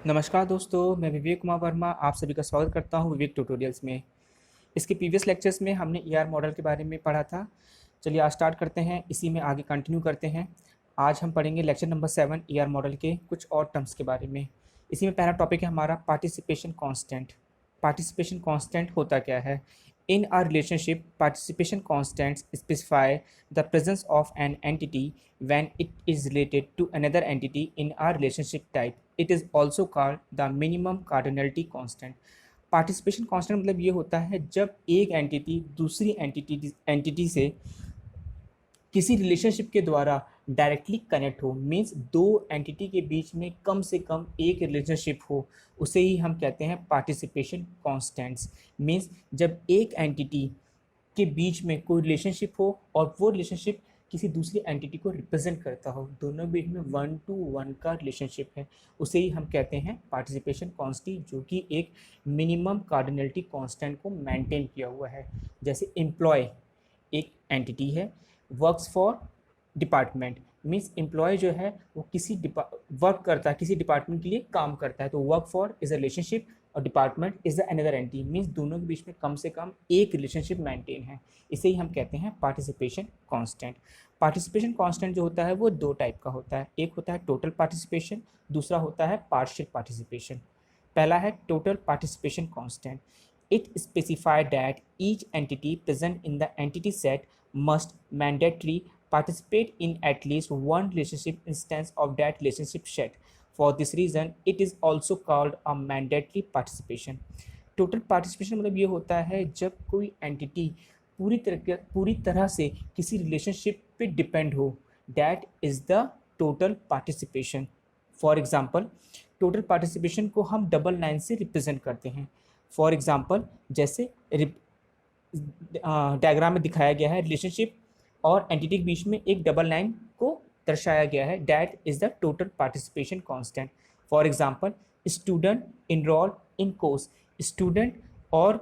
नमस्कार दोस्तों, मैं विवेक कुमार वर्मा आप सभी का स्वागत करता हूं विवेक ट्यूटोरियल्स में। इसके प्रीवियस लेक्चर्स में हमने ईआर मॉडल के बारे में पढ़ा था। चलिए आज स्टार्ट करते हैं, इसी में आगे कंटिन्यू करते हैं। आज हम पढ़ेंगे लेक्चर नंबर 7 ईआर मॉडल के कुछ और टर्म्स के बारे में। इसी में पहला टॉपिक है हमारा पार्टिसिपेशन कांस्टेंट। पार्टिसिपेशन कांस्टेंट होता क्या है? In a relationship, participation constants specify the presence of an entity when it is related to another entity in a relationship type. It is also called the minimum cardinality constant. Participation constant मतलब ये होता है जब एक entity दूसरी entity से किसी relationship के द्वारा डायरेक्टली कनेक्ट हो, मीन्स दो एंटिटी के बीच में कम से कम एक रिलेशनशिप हो, उसे ही हम कहते हैं पार्टिसिपेशन कांस्टेंट्स। मीन्स जब एक एंटिटी के बीच में कोई रिलेशनशिप हो और वो रिलेशनशिप किसी दूसरी एंटिटी को रिप्रेजेंट करता हो, दोनों बीच में 1-to-1 का रिलेशनशिप है, उसे ही हम कहते हैं पार्टिसिपेशन कांस्टेंट, जो कि एक मिनिमम कार्डिनलिटी कांस्टेंट को मेंटेन किया हुआ है। जैसे एम्प्लॉय एक एंटिटी है, works for department, means employee जो है वो किसी वर्क करता है, किसी डिपार्टमेंट के लिए काम करता है, तो work for is a relationship और department is the another entity, means दोनों के बीच में कम से कम एक रिलेशनशिप मेंटेन है। इसे ही हम कहते हैं पार्टिसिपेशन कांस्टेंट। पार्टिसिपेशन कांस्टेंट जो होता है वो दो टाइप का होता है, एक होता है टोटल पार्टिसिपेशन, दूसरा होता है पार्शियल पार्टिसिपेशन। पहला है total participation constant. It specify that each entity present in the entity set must mandatorily participate in at least one relationship instance of that relationship set. For this reason, it is also called a mandatory participation. Total participation मतलब ये होता है जब कोई entity पूरी तरह से किसी रिलेशनशिप पे डिपेंड हो, that is the total participation. For example, total participation को हम डबल लाइन से रिप्रेजेंट करते हैं। फॉर एग्जांपल, जैसे डायग्राम में दिखाया गया है, रिलेशनशिप और एंटिटी के बीच में एक डबल लाइन को दर्शाया गया है, that is the total participation constant. For example, student enrol in course, student और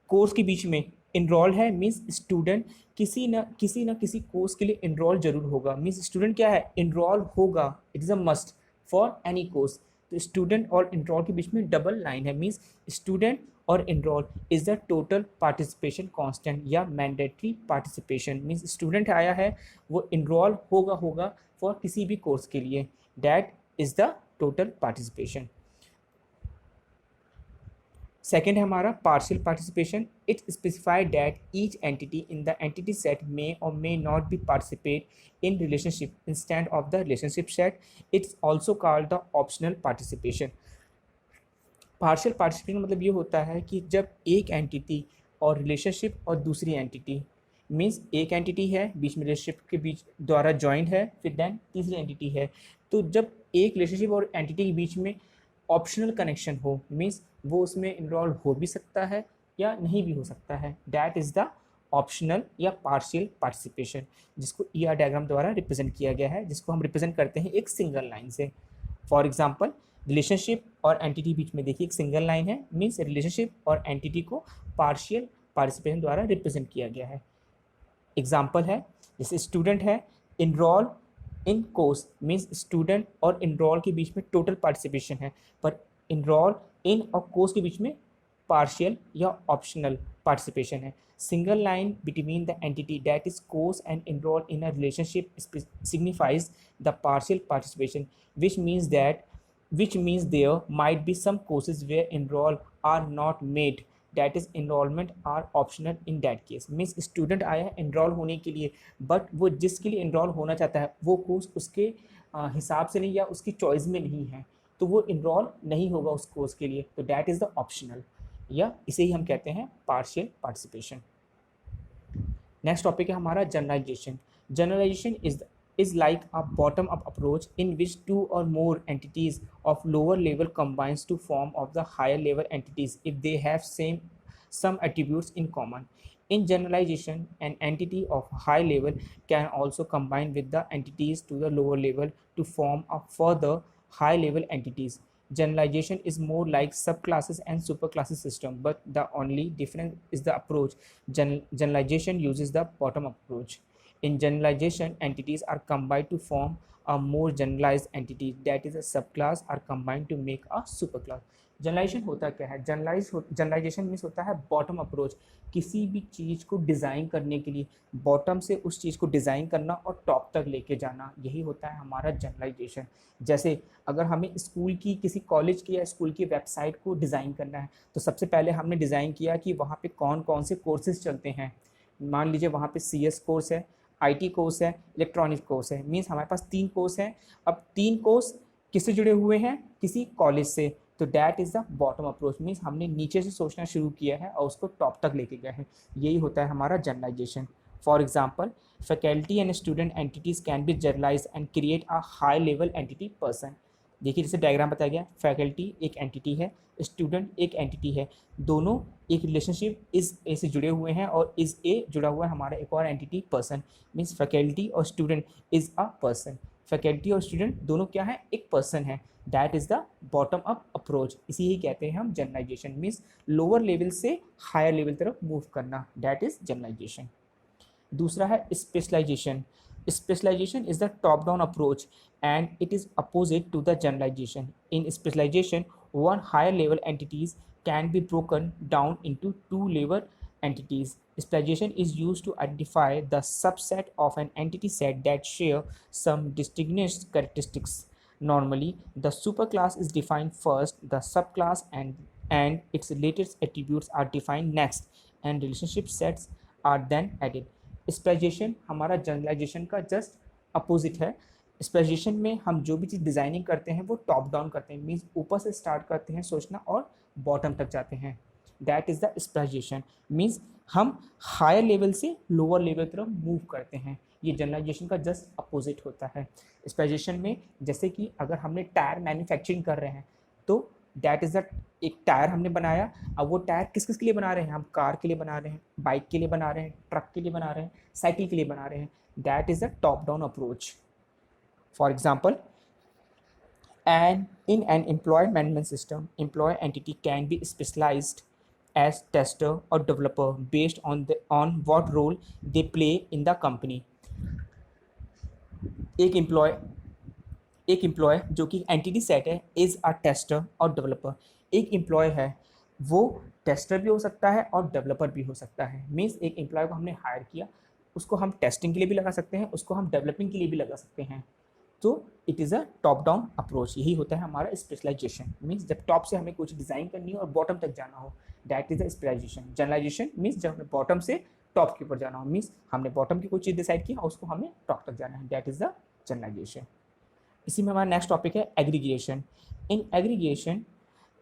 कोर्स के बीच में इनरोल है, मीन्स स्टूडेंट किसी न किसी कोर्स के लिए इनरोल जरूर होगा, मीन्स स्टूडेंट क्या है, इनरोल होगा, it is a must for any course. तो स्टूडेंट और इनरोल के बीच में डबल लाइन है, मीन्स स्टूडेंट और enrol is the total participation constant या मैंडेटरी पार्टिसिपेशन, मीन्स स्टूडेंट आया है वो इनरोल होगा फॉर किसी भी कोर्स के लिए, that is the total participation. Second है हमारा partial participation. It specified that each entity in the entity set may or may not be participate in relationship instant of the relationship set. It's also called the optional participation. Partial participation मतलब ये होता है कि जब एक entity और relationship और दूसरी एंटिटी, मीन्स एक एंटिटी है बीच में रिलेशनशिप के बीच द्वारा जॉइंट है, फिर देन तीसरी एंटिटी है, तो जब एक रिलेशनशिप और एंटिटी के बीच में ऑप्शनल कनेक्शन हो, मीन्स वो उसमें इन्वॉल्व हो भी सकता है या नहीं भी हो सकता है, दैट इज़ द ऑप्शनल या पार्शियल पार्टिसिपेशन, जिसको ईआर डायग्राम द्वारा रिप्रेजेंट किया गया है, जिसको हम रिप्रेजेंट करते हैं एक सिंगल लाइन से। फॉर एग्जाम्पल, रिलेशनशिप और एंटिटी बीच में देखिए एक सिंगल लाइन है, मीन्स रिलेशनशिप और एंटिटी को पार्शियल पार्टिसिपेशन द्वारा रिप्रेजेंट किया गया है। एग्जाम्पल है, जैसे स्टूडेंट है, enrol in course, means student और इनरोल के बीच में टोटल पार्टिसिपेशन है, पर इनरोल इन और कोर्स के बीच में पार्शियल या ऑप्शनल पार्टिसिपेशन है। Single line between the entity that is course and enrol in a relationship signifies the partial participation, which means there might be some courses where enroll are not made, that is enrollment are optional in that case, means student आया है enroll होने के लिए, but वो जिसके लिए enroll होना चाहता है वो कोर्स उसके हिसाब से नहीं या उसकी चॉइस में नहीं है, तो वो enroll नहीं होगा उस कोर्स के लिए, तो that is the optional, या इसे ही हम कहते हैं partial participation। नेक्स्ट टॉपिक है हमारा generalisation. Generalisation is like a bottom up approach in which two or more entities of lower level combines to form of the higher level entities if they have some attributes in common. In generalization, an entity of high level can also combine with the entities to the lower level to form a further high level entities. Generalization is more like subclasses and superclasses system, but the only difference is the approach. Generalization uses the bottom approach. In generalization, entities are combined to form a more generalized entity, that is a subclass are combined to make a superclass. Generalisation होता क्या है? Generalisation means होता है bottom approach, किसी भी चीज़ को design करने के लिए बॉटम से उस चीज़ को डिज़ाइन करना और टॉप तक लेके जाना, यही होता है हमारा जनरलाइजेशन। जैसे अगर हमें स्कूल की, किसी कॉलेज की या स्कूल की वेबसाइट को डिज़ाइन करना है, तो सबसे पहले हमने डिज़ाइन किया कि वहाँ पे कौन कौन से कोर्सेज चलते हैं। मान लीजिए वहाँ पे CS कोर्स है, IT कोर्स है, इलेक्ट्रॉनिक कोर्स है, मीन्स हमारे पास 3 कोर्स हैं। अब 3 कोर्स किससे जुड़े हुए हैं? किसी कॉलेज से। तो that is the bottom approach, means हमने नीचे से सोचना शुरू किया है और उसको टॉप तक लेके गए हैं। यही होता है हमारा generalisation. For example, faculty and student entities can be generalise and create a high level entity person. देखिए जैसे डायग्राम बताया गया, फैकल्टी एक एंटिटी है, स्टूडेंट एक एंटिटी है, दोनों एक रिलेशनशिप इज ए से जुड़े हुए हैं और इज ए जुड़ा हुआ है हमारा एक और एंटिटी पर्सन। मीन्स फैकल्टी और student is a person. Faculty और स्टूडेंट दोनों क्या है? एक पर्सन है। That is the bottom up approach, इसी ही कहते हैं हम जनरलाइजेशन। मीन्स लोअर लेवल से हायर लेवल तरफ मूव करना, दैट इज जनरलाइजेशन। दूसरा है specialisation. Specialisation is the top down approach and it is opposite to the generalisation. In specialisation one higher level entities can be broken down into two level entities. Specialization is used to identify the subset of an entity set that share some distinguished characteristics. Normally, the superclass is defined first, the subclass and its latest attributes are defined next, and relationship sets are then added. Specialization हमारा generalisation का just opposite है। Specialisation में हम जो भी चीज़ designing करते हैं वो टॉप डाउन करते हैं, मीन्स ऊपर से स्टार्ट करते हैं सोचना और बॉटम तक जाते हैं। That is the specialisation, means हम हायर लेवल से लोअर लेवल तरफ मूव करते हैं। ये जनरलाइजेशन का जस्ट अपोजिट होता है। स्पेशलाइजेशन में जैसे कि अगर हमने टायर मैन्युफैक्चरिंग कर रहे हैं, तो दैट इज़ द, एक टायर हमने बनाया, अब वो टायर किस किस के लिए बना रहे हैं? हम कार के लिए बना रहे हैं, बाइक के लिए बना रहे हैं, ट्रक के लिए बना रहे हैं, साइकिल के लिए बना रहे हैं। That is the top down approach. For example, in an employee management system, employee entity can be specialized as tester or developer based on what role they play in the company. एक employ जो कि entity set है is a tester और developer. एक employ है वो tester भी हो सकता है और डेवलपर भी हो सकता है। मीन्स एक एम्प्लॉय को हमने हायर किया, उसको हम टेस्टिंग के लिए भी लगा सकते हैं, उसको हम डेवलपिंग के लिए भी लगा सकते हैं। तो it is a top down approach, यही होता है हमारा स्पेशलाइजेशन। मीन्स जब टॉप से हमें कुछ डिज़ाइन करनी हो और बॉटम तक जाना हो, that is the specialisation. Generalisation means जब हमें बॉटम से टॉप के ऊपर जाना हो, मीन्स हमने बॉटम की कोई चीज़ डिसाइड किया और उसको हमें टॉप तक जाना है, दैट इज़ द जनरलाइजेशन। इसी में हमारा नेक्स्ट टॉपिक है aggregation. In aggregation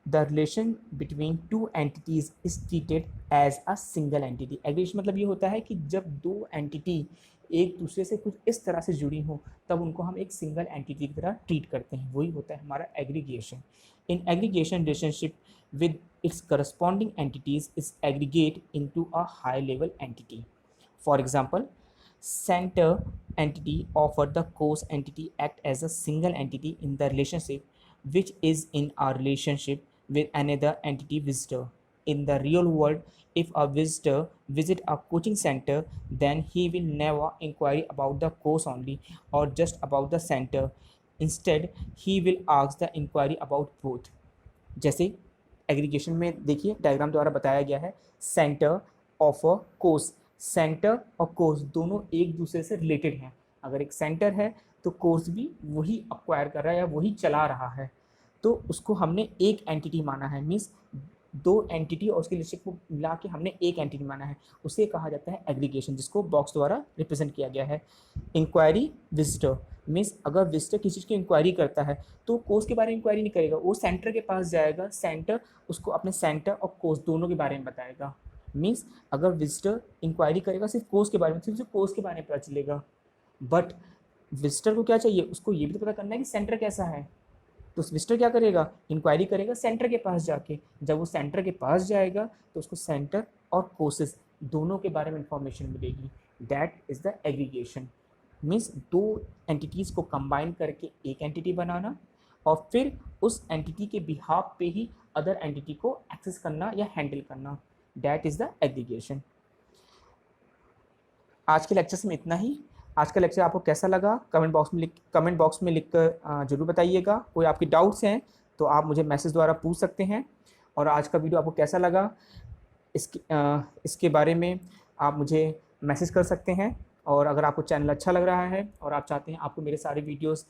the relation between two entities is treated as a single entity. Aggregation मतलब ये होता है कि जब दो एंटिटी एक दूसरे से कुछ इस तरह से जुड़ी हो तब उनको हम एक सिंगल एंटिटी की तरह ट्रीट करते हैं, वही होता है हमारा aggregation. In aggregation relationship with its corresponding entities is aggregate into a high level entity. For example, center entity offer the course entity act as a single entity in the relationship which is in a relationship with another entity visitor. In the real world, if a visitor visit a coaching center, then he will never inquire about the course only or just about the center. Instead, he will ask the inquiry about both. जैसे aggregation में देखिए diagram द्वारा बताया गया है, centre of a course. Centre और course दोनों एक दूसरे से रिलेटेड हैं। अगर एक सेंटर है तो कोर्स भी वही अक्वायर कर रहा है या वही चला रहा है, तो उसको हमने एक एंटिटी माना है। मीन्स दो एंटिटी और उसके रिलेशनशिप को मिला के हमने एक एंटिटी माना है, उसे कहा जाता है एग्रीगेशन, जिसको बॉक्स द्वारा रिप्रेजेंट किया गया है। इंक्वायरी विजिटर मीन्स अगर विजिटर किसी चीज़ की इंक्वायरी करता है तो कोर्स के बारे में इंक्वायरी नहीं करेगा, वो सेंटर के पास जाएगा, सेंटर उसको अपने सेंटर और कोर्स दोनों के बारे में बताएगा। मीन्स अगर विजिटर इंक्वायरी करेगा सिर्फ कोर्स के बारे में, सिर्फ कोर्स के बारे में पता चलेगा, बट विजिटर को क्या चाहिए? उसको ये भी तो पता करना है कि सेंटर कैसा है। तो विजिटर क्या करेगा? इंक्वायरी करेगा सेंटर के पास जाके। जब वो सेंटर के पास जाएगा तो उसको सेंटर और कोर्सेज दोनों के बारे में इंफॉर्मेशन मिलेगी। That is the aggregation. Means दो एंटिटीज़ को कंबाइन करके एक एंटिटी बनाना और फिर उस एंटिटी के बिहाफ पे ही अदर एंटिटी को एक्सेस करना या हैंडल करना, दैट इज़ द एग्रीगेशन। आज के लेक्चर्स में इतना ही। आज का लेक्चर आपको कैसा लगा कमेंट बॉक्स में लिख कर ज़रूर बताइएगा। कोई आपकी डाउट्स हैं तो आप मुझे मैसेज द्वारा पूछ सकते हैं। और आज का वीडियो आपको कैसा लगा इसके बारे में आप मुझे मैसेज कर सकते हैं। और अगर आपको चैनल अच्छा लग रहा है और आप चाहते हैं आपको मेरे सारे वीडियोस